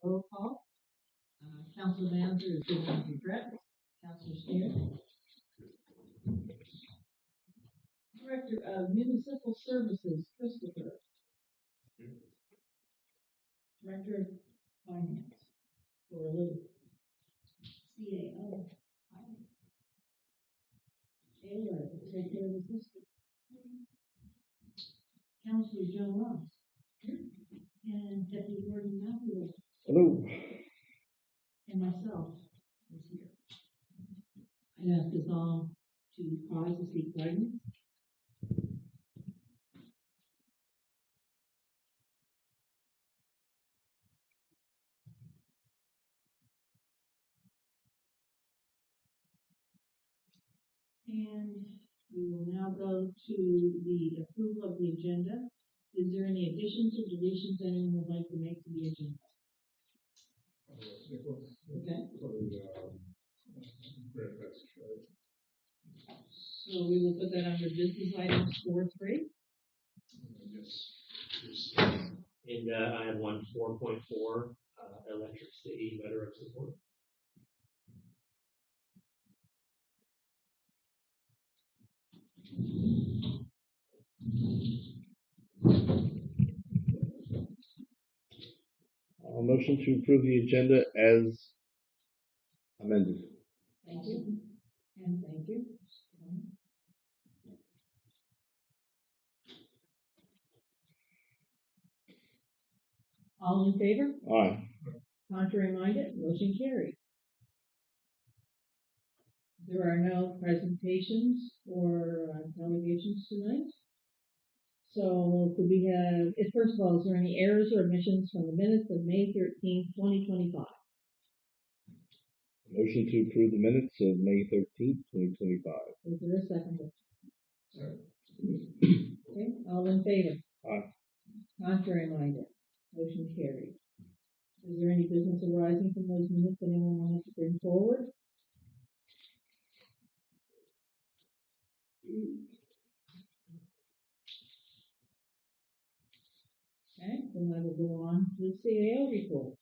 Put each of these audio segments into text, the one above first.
roll call. Council manager is giving his address. Councilor Steer. Director of Municipal Services, Christopher. Director of Finance, for Lou. CAO. Taylor, take care of the system. Councilor Joe Ross. And Deputy Warden Matthew. Hello. And myself is here. I ask us all to pause and seek guidance. And we will now go to the approval of the agenda. Is there any additions or deletions anyone would like to make to the agenda? Okay. So we will put that under business items 4.3. Yes. And I have 4.4 electric city letter of support. Motion to approve the agenda as amended. Thank you. And thank you. All in favor? Aye. Contrary minded? Motion carried. There are no presentations or delegations tonight. So could we have, first of all, is there any errors or omissions from the minutes of May 13th, 2025? Motion to approve the minutes of May 13th, 2025. Is there a second? Sorry. Okay, all in favor? Aye. Contrary minded? Motion carried. Is there any business arising from those minutes anyone wanted to bring forward? Okay, then I will go on to the CAO report.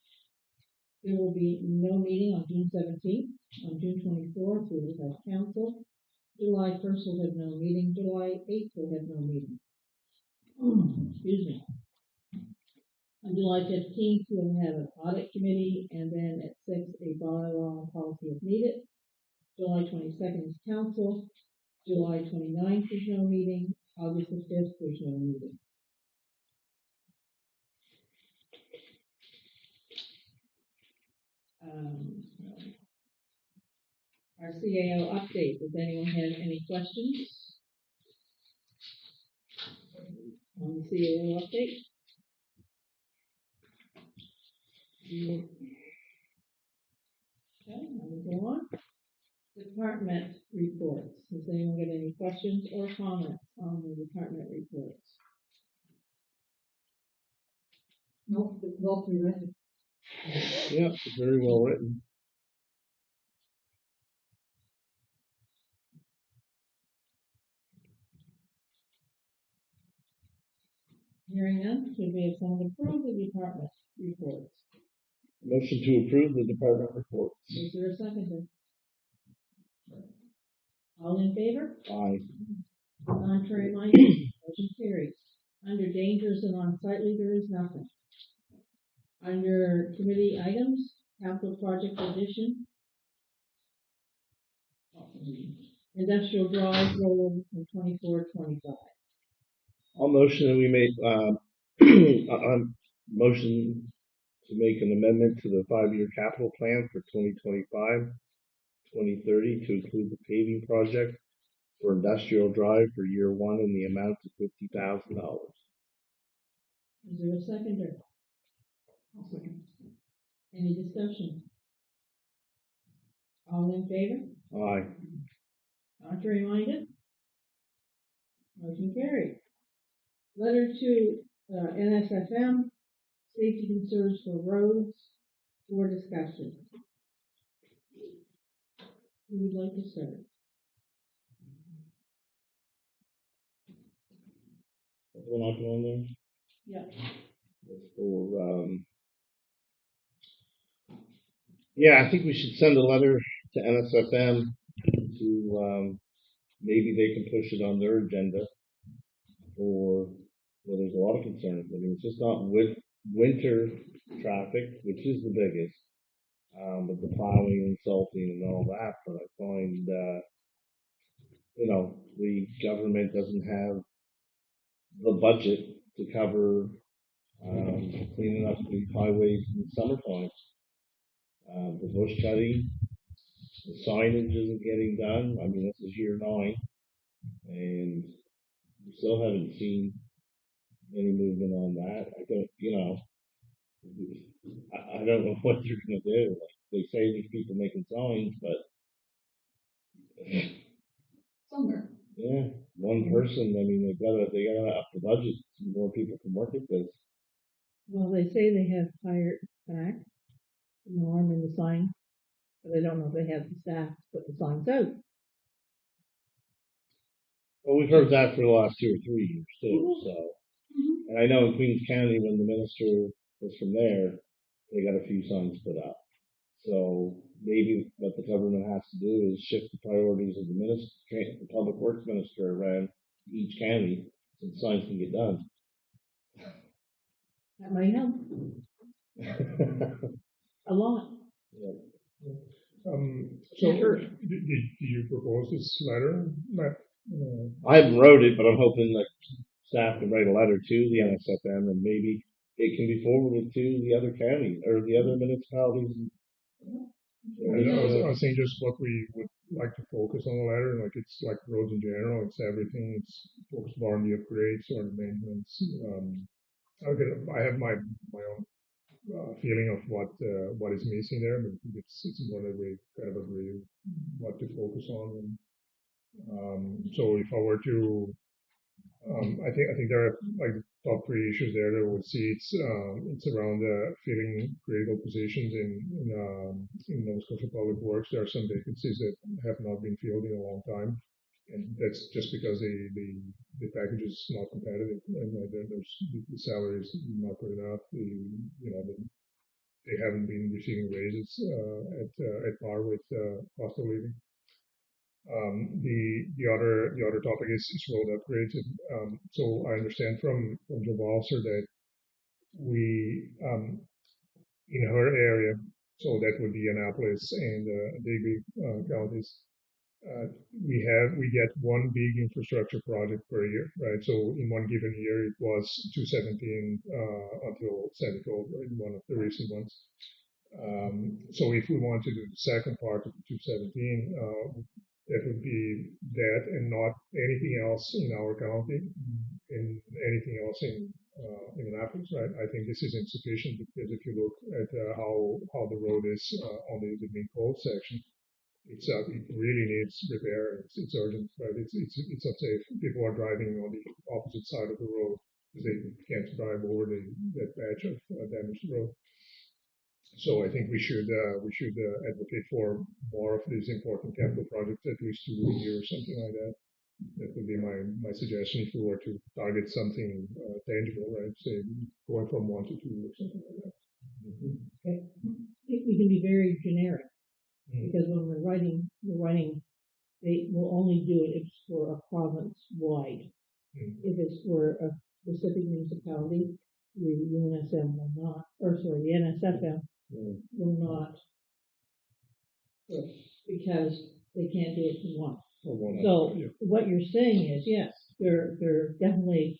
There will be no meeting on June 17th. On June 24th, we will have council. July 1st, we'll have no meeting. July 8th, we'll have no meeting. Excuse me. On July 15th, we'll have an audit committee, and then at 6, a bylaw and policy if needed. July 22nd is council. July 29th, there's no meeting. August the 5th, there's no meeting. Our CAO update. Does anyone have any questions on the CAO update? Okay, I will go on. Department reports. Does anyone have any questions or comments on the department reports? Nope, it's well presented. Yeah, very well written. Hearing none, should we have someone approve the department reports? Motion to approve the department reports. Is there a second? All in favor? Aye. Contrary minded? Motion carries. Under dangerous and unsightly, there is nothing. Under committee items, capital project addition, industrial drive roll from 24-25. I'll motion that we make motion to make an amendment to the 5-year capital plan for 2025-2030 to include the paving project for industrial drive for year 1 in the amount of $50,000. Is there a seconder? I'll second. Any discussion? All in favor? Aye. Contrary minded? Motion carried. Letter to NSFM, safety concerns for roads, for discussion. Who would like to start? We're not going there? Yeah. For Yeah, I think we should send a letter to NSFM to, maybe they can push it on their agenda for, well, there's a lot of concerns. I mean, it's just not with winter traffic, which is the biggest, but the plowing and salting and all that. But I find, the government doesn't have the budget to cover, cleaning up the highways in the summertime. The bush cutting, the signage isn't getting done. I mean, this is year 9, and we still haven't seen any movement on that. I don't, I don't know what they're gonna do. Like, they say there's people making signs, but Somewhere. yeah, one person. I mean, they gotta up the budget so more people can work at this. Well, they say they have hired back Norm in the sign, but I don't know if they have the staff to put the signs out. Well, we've heard that for the last 2 or 3 years too. So, Mm-hmm. and I know in Queens County when the minister was from there, they got a few signs put up. So maybe what the government has to do is shift the priorities of the public works minister around each county so the signs can get done. That might help a lot. So did you propose this letter? I haven't wrote it, but I'm hoping that staff can write a letter to the NSFM and maybe it can be forwarded to the other counties or the other municipalities. I was saying just what we would like to focus on the letter, like it's like roads in general, it's everything, it's focused more on the upgrades or the maintenance. I have my own feeling of what is missing there, but it's more that we kind of agree what to focus on. And, so if I were to, I think there are like the top 3 issues there that we see. It's around filling critical positions in Nova Scotia Public Works. There are some vacancies that have not been filled in a long time, and that's just because the package is not competitive, and there's the salaries not good enough. They haven't been receiving raises at par with cost of living. The other topic is road upgrades. So I understand from Joe Balser that we in her area, so that would be Annapolis and Digby counties. We get one big infrastructure project per year, right? So in one given year, it was 217 until Sandy Cove, right? One of the recent ones. So if we want to do the second part of the 217, that would be that and not anything else in our county, and anything else in Annapolis, right? I think this is insufficient because if you look at how the road is on the main cold section, it really needs repair. It's urgent, right? It's unsafe. People are driving on the opposite side of the road because they can't drive over that patch of damaged road. So I think we should advocate for more of these important capital projects, at least 2 a year or something like that. That would be my suggestion if we were to target something tangible, right? Say going from 1 to 2 or something like that. Okay. We can be very generic because when we're writing, they will only do it if it's for a province wide. If it's for a specific municipality, the UNSM will not, or sorry, the NSFM will not, because they can't do it for one. So what you're saying is, yes, they're definitely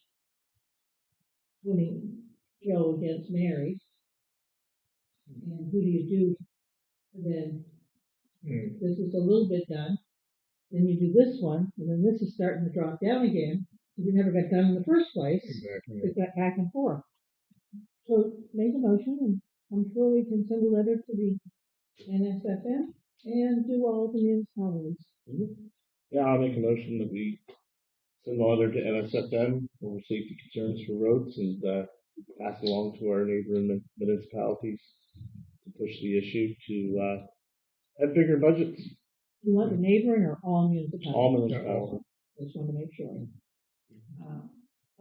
putting Joe against Mary. And who do you do? And then this is a little bit done. Then you do this one, and then this is starting to drop down again. You never got done in the first place. Exactly. It's that back and forth. So make a motion, and I'm sure we can send a letter to the NSFM and do all the municipalities. Yeah, I'll make a motion that we send a letter to NSFM over safety concerns for roads and pass along to our neighboring municipalities to push the issue to have bigger budgets. You want the neighboring or all municipalities? All municipalities. Just want to make sure.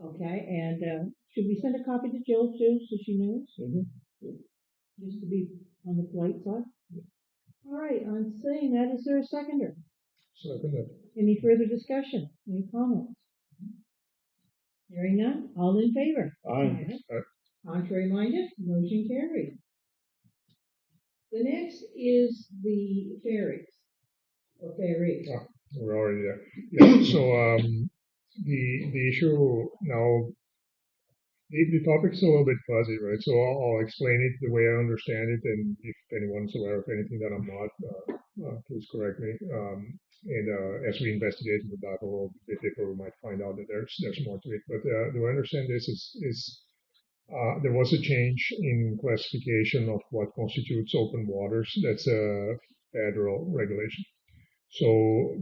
Okay, and should we send a copy to Jill too, so she knows? Just to be on the polite side? All right, on saying that, is there a seconder? Second. Any further discussion? Any comments? Hearing none, all in favor? Aye. Contrary minded, motion carried. The next is the ferries, or ferries. We're already there. Yeah. So the issue now, the topic's a little bit fuzzy, right? So I'll explain it the way I understand it, and if anyone's aware of anything that I'm not, please correct me. And as we investigate the data a little bit deeper, we might find out that there's more to it. But the way I understand this is there was a change in classification of what constitutes open waters. That's a federal regulation. So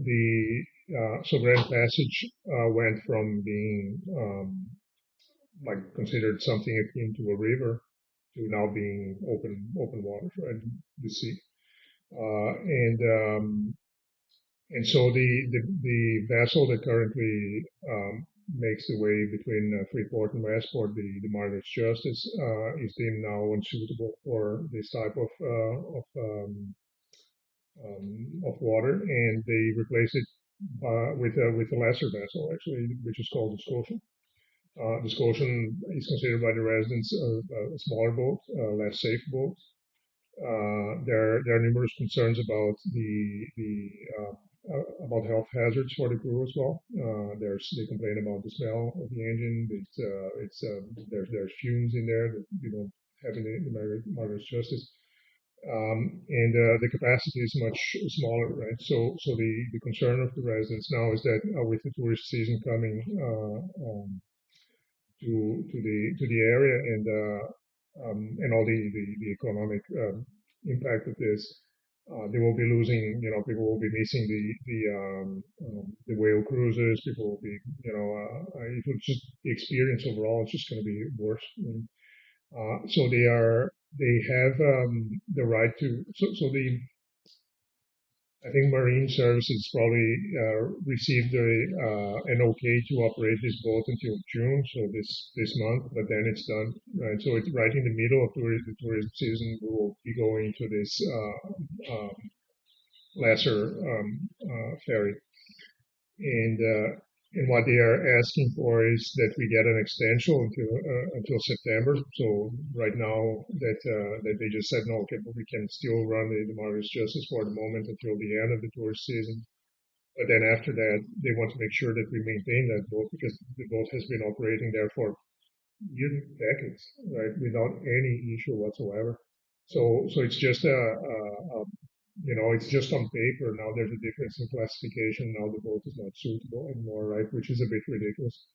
so Grand Passage went from being like considered something akin to a river to now being open waters, right? The sea, and so the vessel that currently makes the way between Freeport and Westport, the Margaret's Justice, is deemed now unsuitable for this type of water, and they replace it with a lesser vessel, actually, which is called the Scotian. The Scotian is considered by the residents a smaller boat, less safe boat. There are numerous concerns about about health hazards for the crew as well. They complain about the smell of the engine. There's fumes in there that you don't have in the Margaret's Justice. And the capacity is much smaller, right? So the concern of the residents now is that with the tourist season coming to the area and all the economic impact of this, they will be losing. People will be missing the whale cruises. People will be, it will just the experience overall is just going to be worse. So they have the right to. I think Marine Services probably received an okay to operate this boat until June, so this month, but then it's done, right? So it's right in the middle of the tourism season. We will be going to this lesser ferry, and what they are asking for is that we get an extension until September. So right now that they just said no, okay, but we can still run the Margaret's Justice for the moment until the end of the tourist season. But then after that, they want to make sure that we maintain that boat because the boat has been operating there for years, decades, right, without any issue whatsoever. So it's just it's just on paper. Now there's a difference in classification. Now the boat is not suitable anymore, right? Which is a bit ridiculous.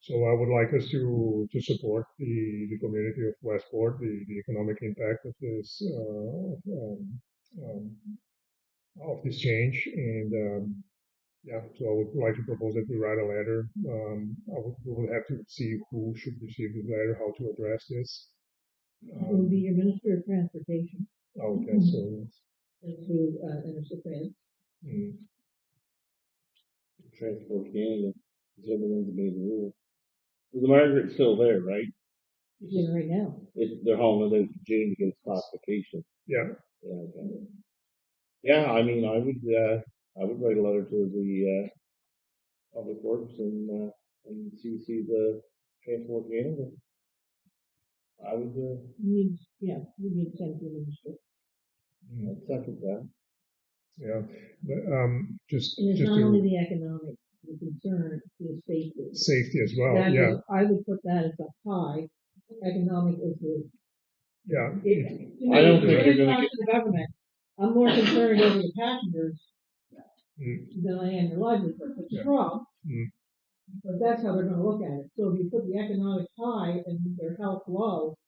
So I would like us to support the community of Westport, the economic impact of this change, and so I would like to propose that we write a letter. We will have to see who should receive this letter, how to address this. It will be your Minister of Transportation. Okay, so To Minister Fred. Transport Canada is everyone's made the rule. The Margaret's still there, right? It's in right now. They're hauling it in June against classification. Yeah. Yeah. Okay. Yeah. I mean, I would write a letter to the Public Works and CC the Transport Canada. I would. We need to send to the minister. I'd second that. Yeah, but just And it's just not only the economic, the concern is safety as well. That Yeah, is, I would put that as a high. Economic is the. yeah. I don't think you're going to get the government. I'm more concerned over the passengers than I am the livelihood, which is wrong. But that's how they're going to look at it. So if you put the economic high and their health low.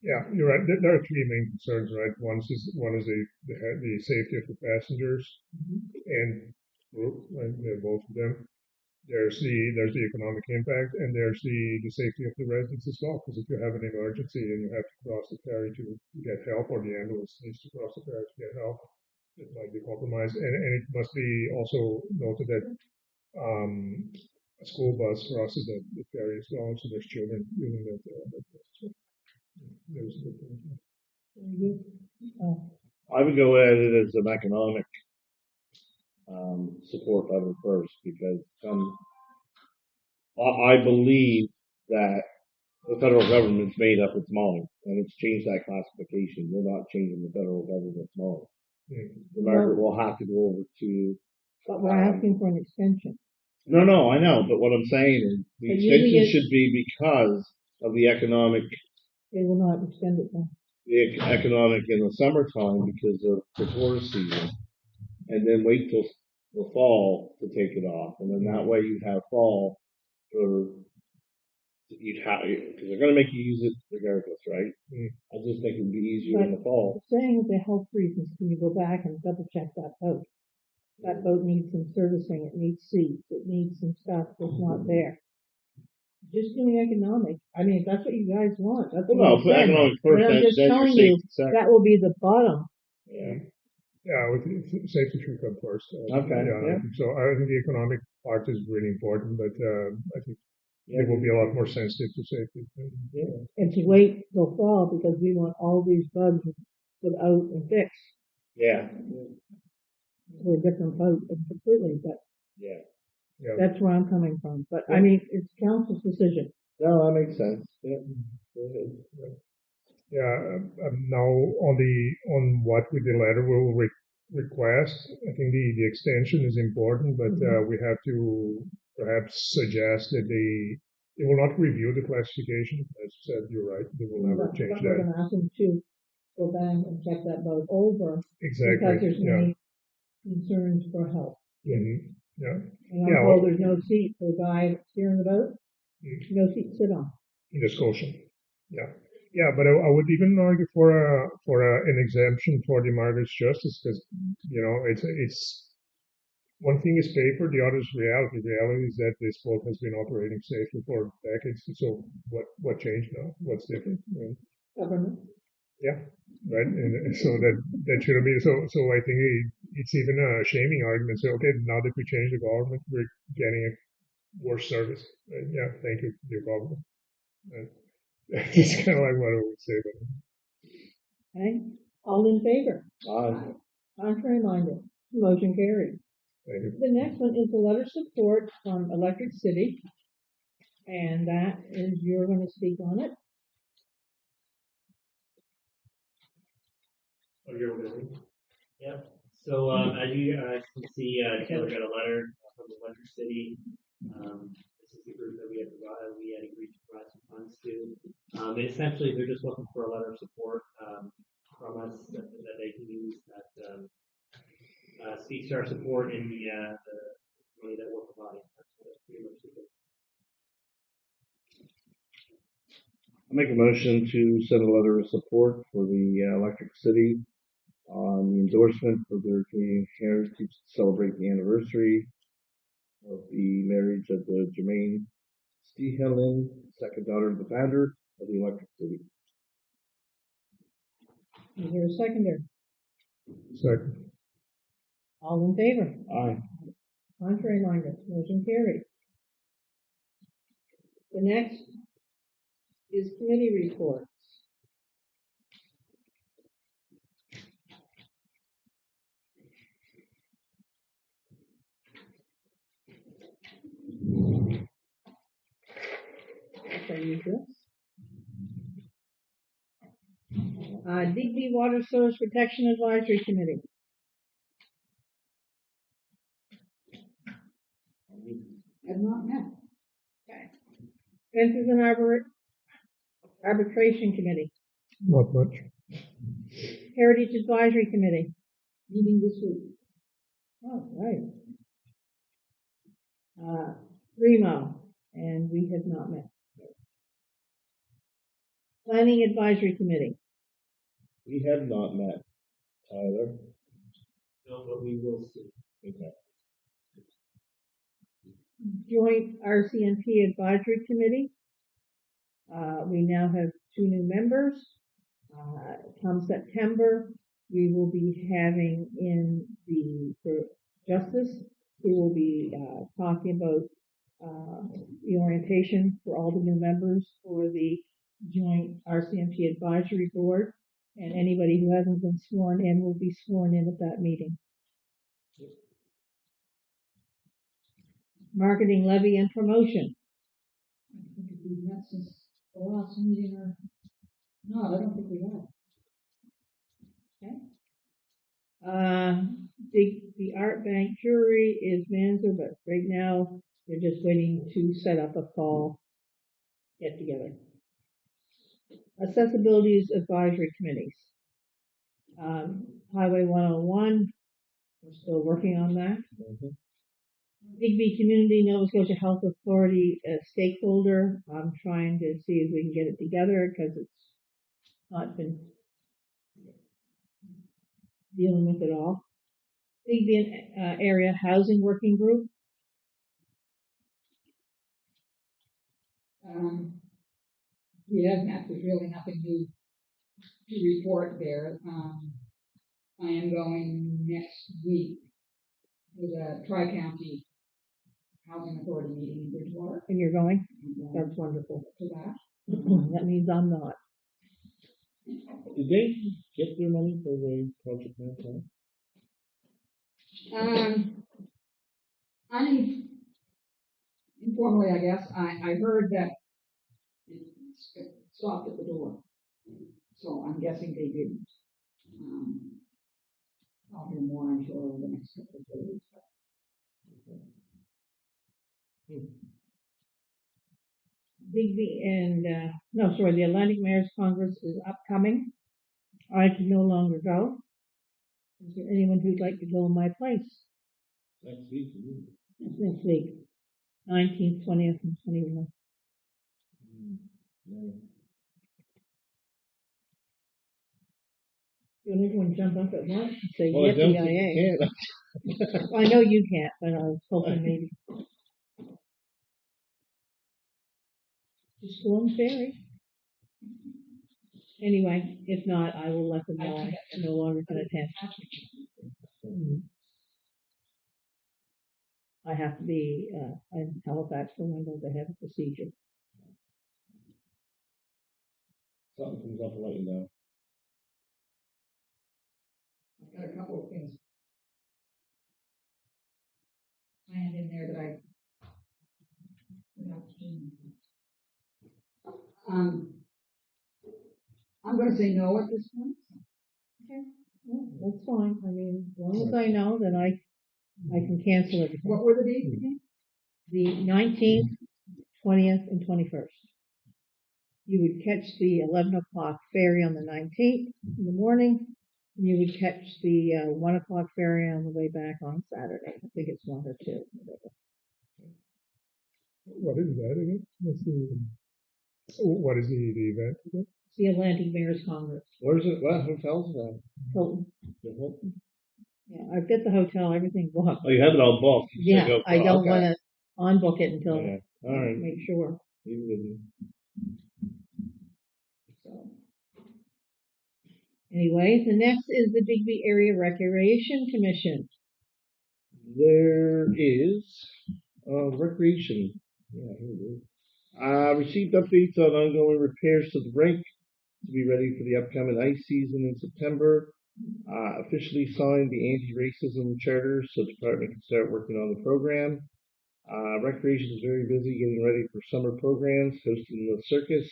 Yeah, you're right. There are three main concerns, right? One is the safety of the passengers and group, right? Both of them. There's the economic impact, and there's the safety of the residents as well. Because if you have an emergency and you have to cross the ferry to get help, or the ambulance needs to cross the ferry to get help, it might be compromised. And it must be also noted that a school bus crosses the ferry as well, so there's children using that. I would go at it as an economic support letter first, because I believe that the federal government's made up its mind and it's changed that classification. We're not changing the federal government's mind. The market will have to go over to. But we're asking for an extension. No, I know, but what I'm saying is the But extension usually should be because of the economic, They will not extend it then. in the summertime because of the tourist season, and then wait till the fall to take it off, and then that way you'd have fall for. Because they're going to make you use it regardless, right? I just think it'd be easier in the fall. Saying the health reasons, can you go back and double check that boat? That boat needs some servicing, it needs seats, it needs some stuff that's not there. Just doing economic, I mean, if that's what you guys want, that's what Well, I'm put saying. economic first, But I'm just then your telling you, safety second. that will be the bottom. Yeah, with safety should come first. Okay, yeah. I think so I think the economic part is really important, but I think it will be a lot more sensitive to safety. And to wait till fall because we want all these bugs put out and fixed. Yeah. We're a different boat completely, but Yeah. that's where I'm coming from. But I mean, it's council's decision. No, that makes sense. Yeah. Go ahead. Now on what with the letter we'll request, I think the extension is important, but we have to perhaps suggest that they will not review the classification. As you said, you're right, they will never change We're that. going to ask them to go back and check that boat over Exactly. because there's many concerns for health. Mm-hmm. Yeah. And I'm told there's no seat for the guy steering the boat. No seat to sit on. In the Scotian. Yeah. Yeah, but I would even argue for an exemption for the Margaret's Justice, because it's one thing is paper, the other is reality. The reality is that this boat has been operating safely for decades. So what changed now? What's different? Government. Yeah, right. And so that shouldn't be. So I think it's even a shaming argument. So okay, now that we change the government, we're getting a worse service. Yeah, thank you to the government. It's kind of like what I would say. Okay. All in favor? Aye. Contrary minded. Motion carried. Thank you. The next one is the letter of support from Electric City. And that is, you're going to speak on it. Oh, you're going. Yep. So as you guys can see, Taylor got a letter from Electric City. This is the group that we had agreed to provide some funds to. And essentially, they're just looking for a letter of support from us that they can use that speaks to our support in the money that we're providing. That's pretty much it. I make a motion to send a letter of support for the Electric City on the endorsement for their community heritage to celebrate the anniversary of the marriage of the Jermaine Stehelin, second daughter of the founder of the Electric City. Is there a seconder? Second. All in favor? Aye. Contrary minded. Motion carried. The next is committee reports. Digby Water Source Protection Advisory Committee. Have not met. Okay. Fences and Arbitration Committee. Not much. Heritage Advisory Committee. Meeting this week. Oh, right. Remo, and we have not met. Planning Advisory Committee. We have not met, Tyler. No, but we will see. Okay. Joint RCMP Advisory Committee. We now have 2 new members. Come September, we will be having for Justice, we will be talking about the orientation for all the new members for the Joint RCMP Advisory Board. And anybody who hasn't been sworn in will be sworn in at that meeting. Marketing levy and promotion. I think if we've met since the last meeting or, no, I don't think we have. The art bank jury is Manzo, but right now they're just waiting to set up a fall get together. Accessibilities advisory committees. Highway 101, we're still working on that. Digby Community Nova Scotia Health Authority stakeholder. I'm trying to see if we can get it together because it's not been dealing with it all. Digby area housing working group. We have met, there's really nothing new to report there. I am going next week with a tri-county housing authority meeting in Bridgewater. And you're going? And, That's wonderful. to that. That means I'm not. Did they get their money for the project now? Informally, I guess, I heard that it stopped at the door. So I'm guessing they didn't. I'll hear more, I'm sure, over the next couple of days. Digby and, the Atlantic Mayor's Congress is upcoming. I can no longer go. Is there anyone who'd like to go in my place? Next week. It's next week, 19th, 20th, and 21st. You'll everyone jump up at once and say, Well, I don't think yippee-yi-yay. you can. Well, I know you can't, but I was hoping maybe. Just go on ferry. Anyway, if not, I will let them know I no longer can attend. I have to be in Halifax for Windows. I have a procedure. Something comes up, I'll let you know. I've got a couple of things planned in there that I forgot to do. I'm going to say no at this point. Okay, yeah, that's fine. I mean, as long as I know, then I can cancel everything. What were the dates again? The 19th, 20th, and 21st. You would catch the 11 o'clock ferry on the 19th in the morning. And you would catch the 1 o'clock ferry on the way back on Saturday. I think it's 1 or 2. Whatever. What is that again? What is the event again? It's the Atlantic Mayor's Congress. Where's it? What hotel's it at? Hilton. The Hilton? Yeah, I've got the hotel, everything booked. Oh, you have it all booked. You Yeah, said go I for- don't okay. want to unbook it until Yeah. All right. make sure. Leave it with you. So. Anyways, the next is the Digby Area Recreation Commission. There is recreation. Yeah, here it is. Received updates on ongoing repairs to the rink to be ready for the upcoming ice season in September. Officially signed the anti-racism charter so the department can start working on the program. Recreation is very busy getting ready for summer programs, hosting the circus,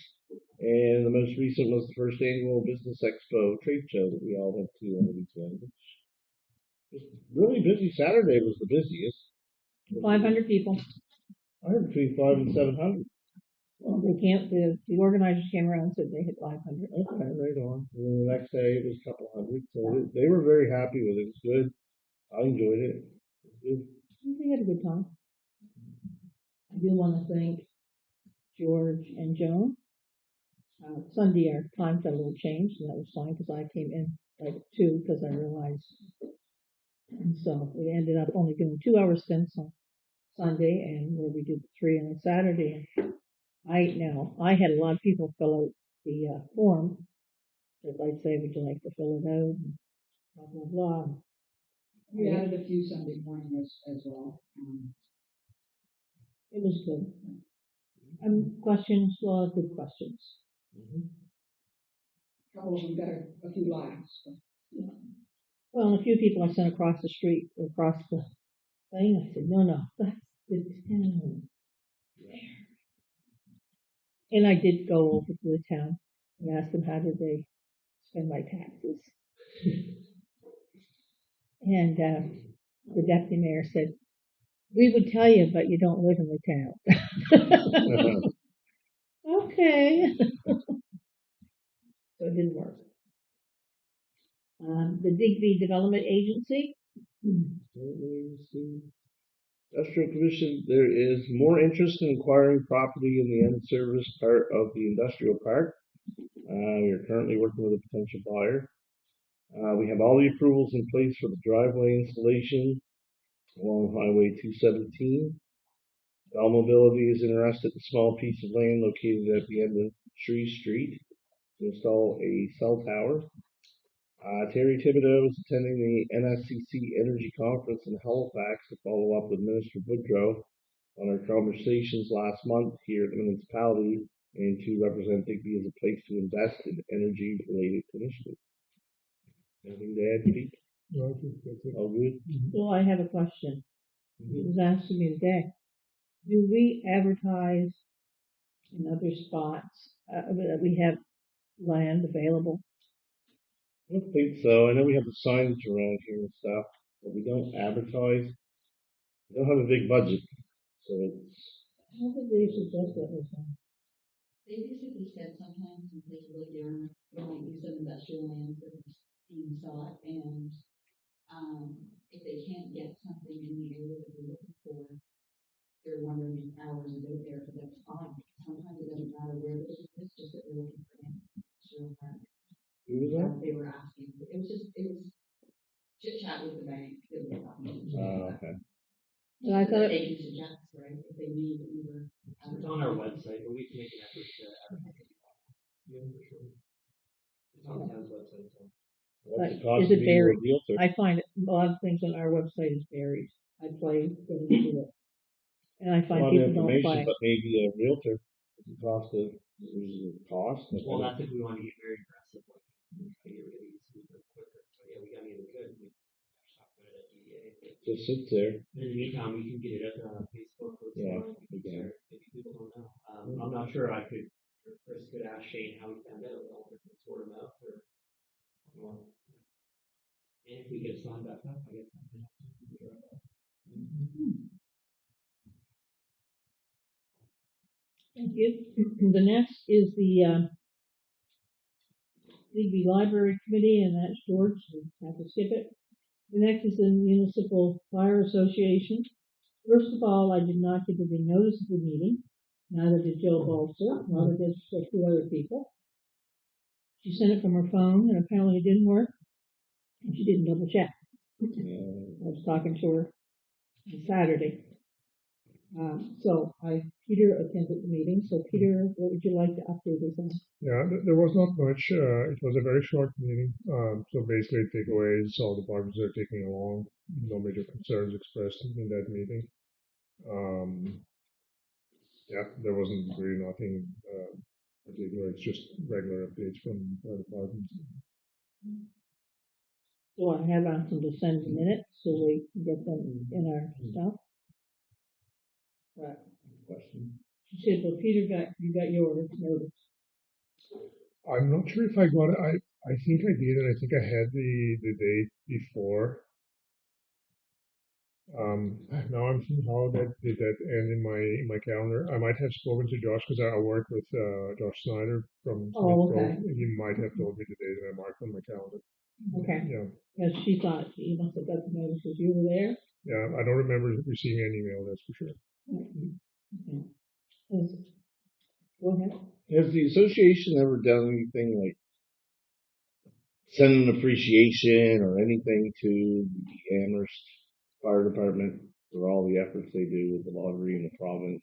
and the most recent was the first annual Business Expo trade show that we all went to on the weekend. It was really busy. Saturday was the busiest. 500 people. I heard between 500 and 700. Well, they can't. The organizers came around and said they hit 500. Okay, right on. And then the next day it was a couple hundred. So they were very happy with it. It was good. I enjoyed it. It was good. We had a good time. I do want to thank George and Joan. Sunday our times got a little changed, and that was fine because I came in like 2 because I realized. And so we ended up only doing 2 hour stints on Sunday, and where we did 3 on a Saturday. I had a lot of people fill out the form. If I'd say, would you like to fill it out? And blah blah blah. We added a few Sunday mornings as well. It was good. Questions? Well, good questions. couple of them got a few laughs. But, Well, and a few people I sent across the street, across the thing, I said, no, that's the town. And I did go over to the town and ask them how did they spend my taxes. And the deputy mayor said, we would tell you, but you don't live in the town. Okay. So it didn't work. The Digby Development Agency. Industrial Commission, there is more interest in acquiring property in the unserviced part of the industrial park. We are currently working with a potential buyer. We have all the approvals in place for the driveway installation along Highway 217. Bell Mobility is interested in a small piece of land located at the end of Tree Street to install a cell tower. Terry Thibodeau is attending the NSCC Energy Conference in Halifax to follow up with Minister Boudreau on our conversations last month here at the municipality and to represent Digby as a place to invest in energy-related initiatives. Anything to add, Pete? No, I think that's it. All good? Well, I have a question. It was asked to me today. Do we advertise in other spots that we have land available? I don't think so. I know we have the signage around here and stuff, but we don't advertise. We don't have a big budget, so it's. How did they suggest that was done? They basically said sometimes in places like Durham, there might be some industrial lands that are being sought, and if they can't get something in the area that they're looking for, they're wondering if hours is out there for them to find. Sometimes it doesn't matter where it is, it's just that they're looking for an industrial park. Who was that? They were asking, it was chit chat with the bank. They were talking. Okay. And I thought They can suggest, right, if they need it, we were. It's on our website, but we can make an effort to advertise it. Yeah, for sure. It's on the town's website, so. What's But the cost is it of being a buried? realtor? I find a lot of things on our website is buried. I play getting into it. And I A find lot of people don't information, play. but maybe a realtor. The cost of, is it cost? Well, that's if we want to get very aggressive, like, try to get rid of these super quicker. So yeah, we got me the good. We stop put it at DDA. Just sits there. In the meantime, we can get it up on Facebook. Yeah, we can share it. Maybe people don't know. I'm not sure. Chris could ask Shane how he found out. I wonder if it's word of mouth or. Well, and if we get signed back up, I guess something else. Thank you. The next is the Digby Library Committee, and that's George. We have to skip it. The next is the Municipal Fire Association. First of all, I did not give any notice of the meeting. Neither did Jill Bolster, neither did two other people. She sent it from her phone, and apparently it didn't work. And she didn't double check. I was talking to her on Saturday. So Peter attended the meeting. So Peter, what would you like to update us on? Yeah, there was not much. It was a very short meeting. So basically, takeaways, all the departments are taking along. No major concerns expressed in that meeting. Yeah, there wasn't really nothing particular. It's just regular updates from the departments. So I have asked them to send minutes so we can get them in our stuff. Right. Question. She said, well, Peter, you got your notice. I'm not sure if I got it. I think I did, and I think I had the date before. Now I'm seeing how that did that end in my calendar. I might have spoken to Josh because I work with Josh Snyder from Oh, Smith okay. Grove. He might have told me the date, and I marked on my calendar. Okay. Yeah. Because she thought you must have got the notice because you were there. Yeah, I don't remember receiving an email. That's for sure. Okay. Go ahead. Has the association ever done anything like send an appreciation or anything to the Amherst Fire Department for all the efforts they do with the lottery in the province?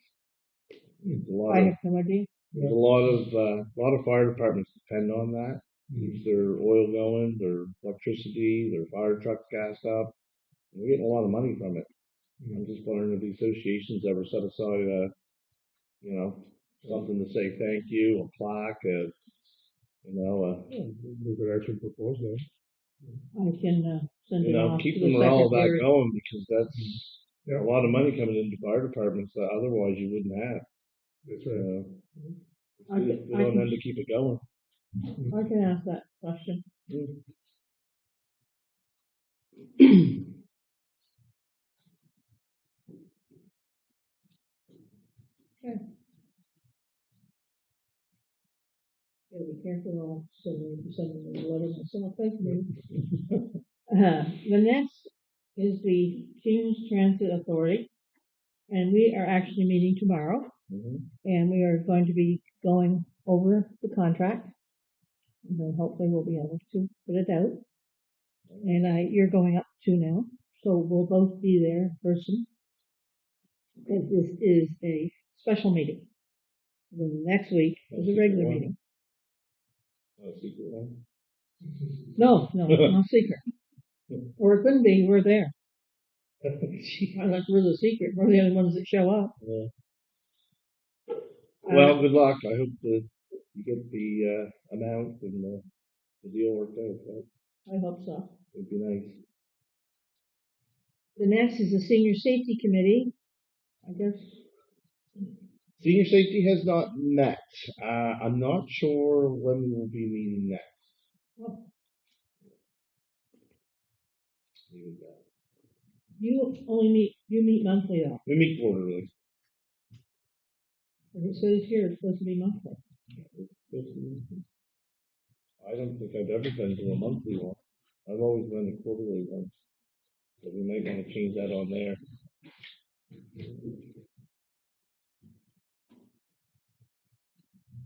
I have no idea. There's a lot of fire departments depend on that. Keeps their oil going, their electricity, their fire trucks gassed up. And we're getting a lot of money from it. I'm just wondering if the associations ever set aside something to say thank you, a plaque, We could actually propose that. I can, send it off to keep the the morale of that secretary. going, because that's Yeah. a lot of money coming into fire departments that otherwise you wouldn't have. That's right. I It's can, good on them to keep it going. I can ask that question. Okay. Gotta be careful, I'll send them a letter myself, thank you. The next is the King's Transit Authority, and we are actually meeting tomorrow, and we are going to be going over the contract. And then hopefully we'll be able to put it out. And you're going up too now, so we'll both be there in person. And this is a special meeting. Then the next week is a regular meeting. A secret one. No, secret. Or it couldn't be, we're there. Like we're the secret, we're the only ones that show up. Yeah. Well, good luck. I hope that you get the amount and the deal worked out. Right? I hope so. It'd be nice. The next is the Senior Safety Committee. I guess. Senior Safety has not met. I'm not sure when we will be meeting next. Oh. You meet monthly though. We meet quarterly. As it says here, it's supposed to be monthly. I don't think I've ever been to a monthly one. I've always been a quarterly one. So we might want to change that on there.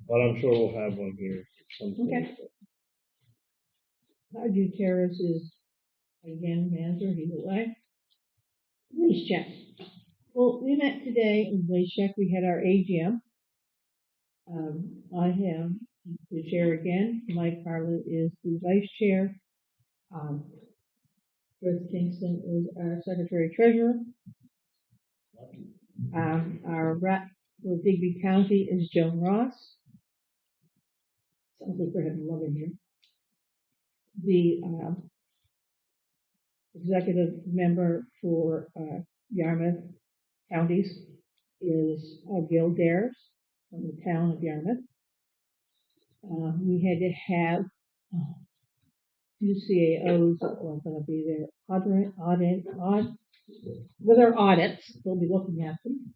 But I'm sure we'll have one here. Okay. Highview Terrace is, again, manager, he's away. Police check. Well, we met today in police check. We had our AGM. I am the chair again. Mike Harley is the vice chair. Chris Kingston is our secretary treasurer. Our rep for Digby County is Joan Ross. Sounds like we're having love in here. The executive member for Yarmouth counties is Gil Dares from the town of Yarmouth. We had to have two CAOs that were going to be there with our audits. We'll be looking at them.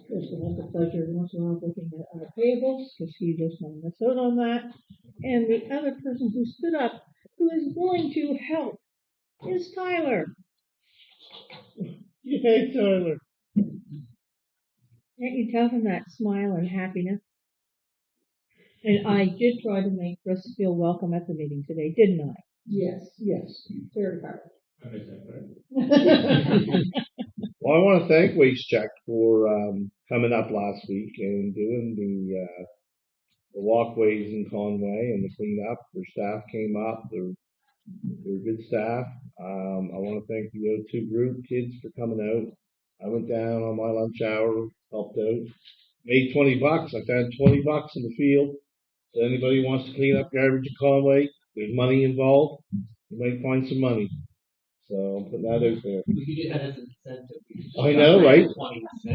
Chris will have the pleasure once in a while looking at our payables because he just wanted to miss out on that. And the other person who stood up, who is willing to help, is Tyler. Yay, Tyler. Can't you tell from that smile and happiness? And I did try to make Chris feel welcome at the meeting today, didn't I? Yes. Very hard. Well, I want to thank Waste Check for coming up last week and doing the walkways in Conway and the cleanup. Their staff came up. They're good staff. I want to thank the O2 group kids for coming out. I went down on my lunch hour, helped out, made $20. I found $20 in the field. So anybody wants to clean up garbage in Conway, there's money involved. You might find some money. So I'm putting that out there. We did that as an incentive. I know, right?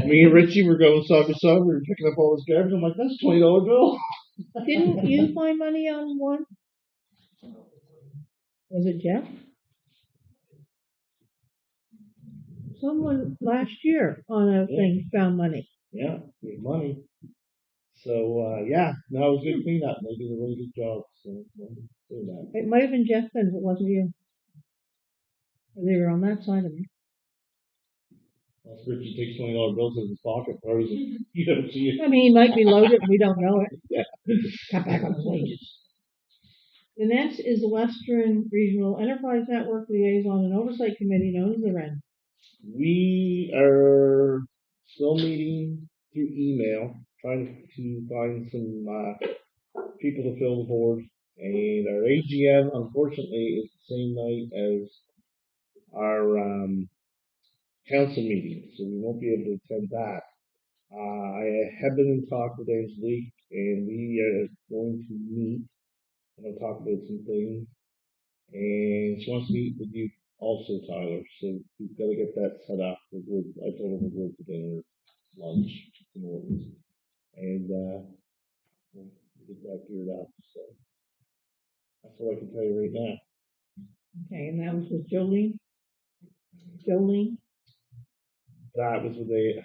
Me and Richie were going side by side. We were picking up all this garbage. I'm like, that's a $20 bill. Didn't you find money on one? Was it Jeff? Someone last year on a thing found money. Yeah, there's money. So, yeah, no, it was a good cleanup. They did a really good job. So, do that. It might have been Jeff then if it wasn't you. They were on that side of me. Well, Richie takes $20 bills in his pocket. Or you don't see it. I mean, he might be loaded and we don't know it. Yeah. Cut back on his wages. The next is the Western Regional Enterprise Network Liaison and Oversight Committee, known as the REN. We are still meeting through email, trying to find some people to fill the board. And our AGM, unfortunately, is the same night as our council meeting, so we won't be able to attend that. I have been in talk with Angelique, and we are going to meet and talk about some things. And she wants to meet with you also, Tyler. So we've got to get that set up. I told him we'll go to dinner, lunch, and we'll get that geared up. So that's all I can tell you right now. Okay, and that was with Jolene. Jolene. That was with the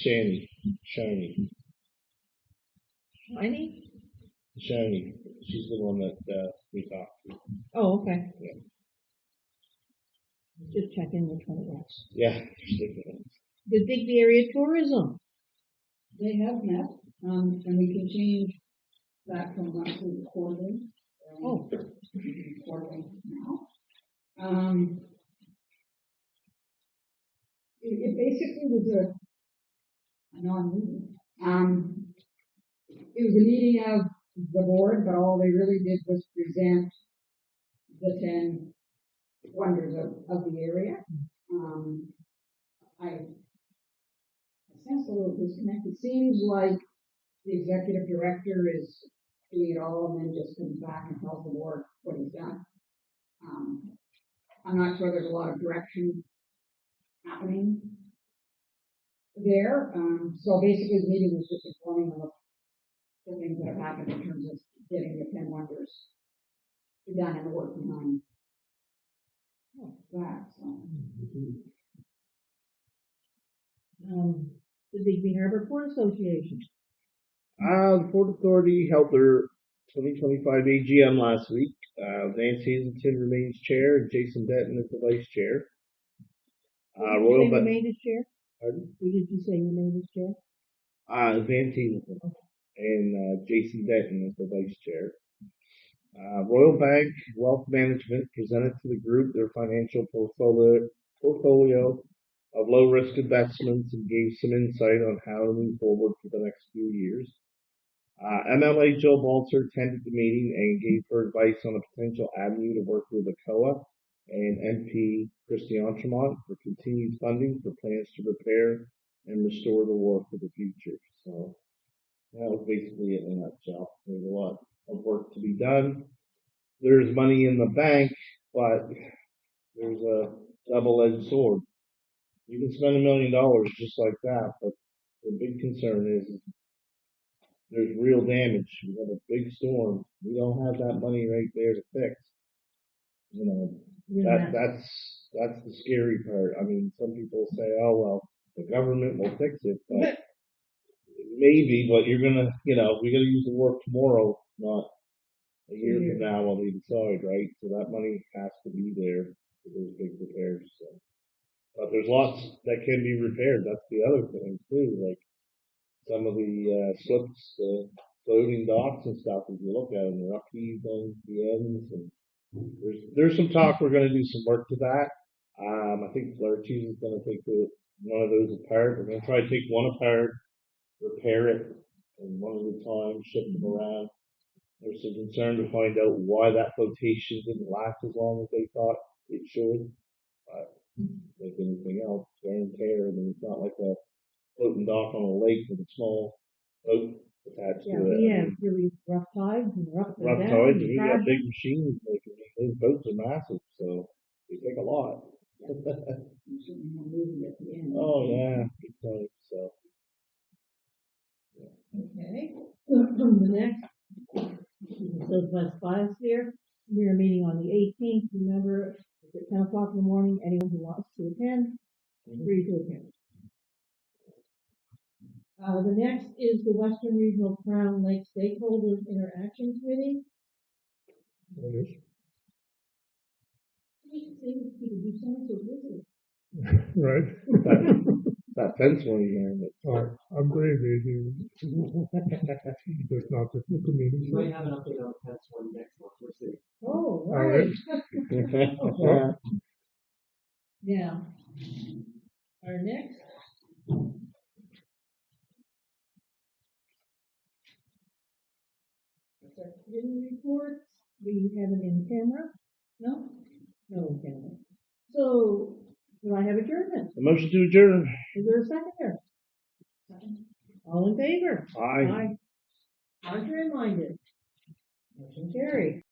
Shani. Shiny. Shani. She's the one that we talked to. Oh, okay. Yeah. Just checking which one it was. Yeah. The Digby area tourism. They have met, and we can change that from monthly to quarterly. Oh. Quarterly now. It basically was a non-meeting. It was a meeting of the board, but all they really did was present the 10 wonders of the area. I sense a little disconnect. It seems like the executive director is doing it all and then just comes back and tells the board what he's done. I'm not sure there's a lot of direction happening there. So basically the meeting was just informing them of the things that have happened in terms of getting the 10 wonders done and the work behind that. So. The Digby Harbor Port Association. The Port Authority held their 2025 AGM last week. Vance Hazelton remains chair and Jason Denton is the vice chair. Royal remained as chair? Pardon? Who did you say remained as chair? Vance Hazelton. And Jason Denton is the vice chair. Royal Bank Wealth Management presented to the group their financial portfolio of low-risk investments and gave some insight on how to move forward for the next few years. MLA Jill Balzer attended the meeting and gave her advice on a potential avenue to work with ACOA and MP Christy Entremont for continued funding for plans to repair and restore the wharf for the future. So that was basically it in a nutshell. There's a lot of work to be done. There's money in the bank, but there's a double-edged sword. You can spend $1 million just like that, but the big concern is there's real damage. We have a big storm. We don't have that money right there to fix. You know, that's the scary part. I mean, some people say, oh, well, the government will fix it, but maybe, but you're gonna, we're gonna use the wharf tomorrow, not a year from now while they decide, right? So that money has to be there for those big repairs. So. But there's lots that can be repaired. That's the other thing too. Like some of the slips, the floating docks and stuff. If you look at them, they're upheaved on the ends, and there's some talk. We're going to do some work to that. I think Larchie is going to take one of those apart. We're going to try to take one apart, repair it, and one at a time, ship them around. There's some concern to find out why that flotation didn't last as long as they thought it should. But like anything else, wear and tear. I mean, it's not like a floating dock on a lake with a small boat attached to it. Yeah, really rough tides and rough tides. We got big machines making those boats are massive, so they take a lot. Oh yeah, big time. So. Okay. The next is West Biosphere. We're meeting on the 18th. Remember, it's at 10 o'clock in the morning. Anyone who wants to attend, free to attend. The next is the Western Regional Crown Lake Stakeholders Interaction Committee. Right. That fence one again. I'm brave, AJ. Just not the meeting. We might have an update on the fence one next month. We'll see. Oh, right. Yeah. Our next. That's our committee reports. We have it in camera. No? No in camera. So, do I have adjournment? A motion to adjourn. Is there a second there? Second. All All in favor? Aye. Contrary minded? Motion carried.